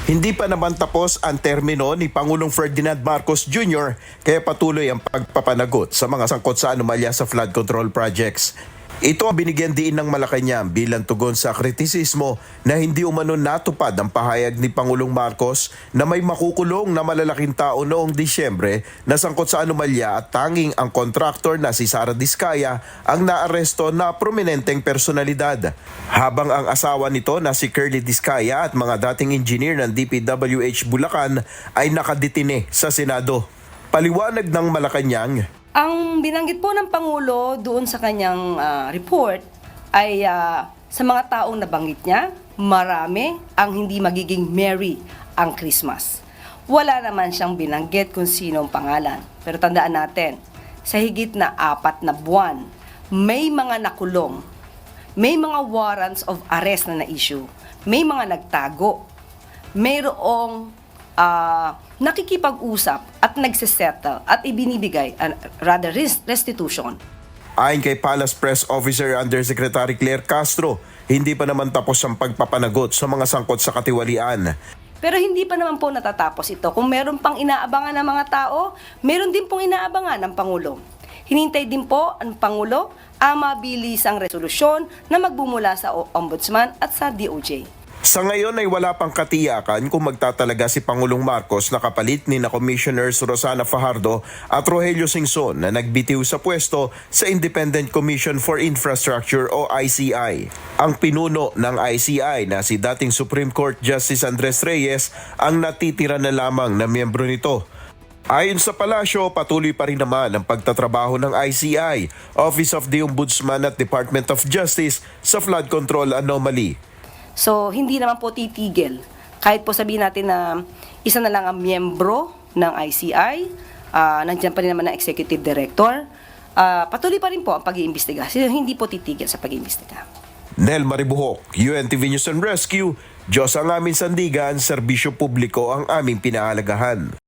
Hindi pa naman tapos ang termino ni Pangulong Ferdinand Marcos Jr. kaya patuloy ang pagpapanagot sa mga sangkot sa anomalya sa flood control projects. Ito ang binigyan diin ng Malacanang bilang tugon sa kritisismo na hindi umano natupad ang pahayag ni Pangulong Marcos na may makukulong na malalaking tao noong Disyembre na sangkot sa anomalya at tanging ang kontraktor na si Sara Diskaya ang naaresto na prominenteng personalidad. Habang ang asawa nito na si Curly Diskaya at mga dating engineer ng DPWH Bulacan ay nakadetine sa Senado. Paliwanag ng Malacanang, ang binanggit po ng Pangulo doon sa kanyang report ay sa mga taong nabanggit niya, marami ang hindi magiging merry ang Christmas. Wala naman siyang binanggit kung sino ang pangalan. Pero tandaan natin, sa higit na 4 na buwan, may mga nakulong, may mga warrants of arrest na na-issue, may mga nagtago, mayroong nakikipag-usap at nagsisettle at ibinibigay, restitution. ayon kay Palace Press Officer Undersecretary Claire Castro, hindi pa naman tapos ang pagpapanagot sa mga sangkot sa katiwalian. Pero hindi pa naman po natatapos ito. Kung meron pang inaabangan ng mga tao, meron din pong inaabangan ng Pangulo. Hinintay din po ang Pangulo ang mabilisang resolusyon na magbumula sa Ombudsman at sa DOJ. Sa ngayon ay wala pang katiyakan kung magtatalaga si Pangulong Marcos na kapalit ni na Commissioners Rosana Fajardo at Rogelio Singson na nagbitiw sa pwesto sa Independent Commission for Infrastructure o ICI. Ang pinuno ng ICI na si dating Supreme Court Justice Andres Reyes ang natitira na lamang na miyembro nito. Ayon sa palasyo, patuloy pa rin naman ang pagtatrabaho ng ICI, Office of the Ombudsman at Department of Justice sa flood control anomaly. So, hindi naman po titigil. Kahit po sabihin natin na isa na lang ang miyembro ng ICI, nandiyan pa rin naman ang executive director, patuloy pa rin po ang pag-iimbestiga. So, hindi po titigil sa pag-iimbestiga. Nel Maribuhok, UNTV News and Rescue, Diyos ang aming sandigan, serbisyo publiko ang aming pinahalagahan.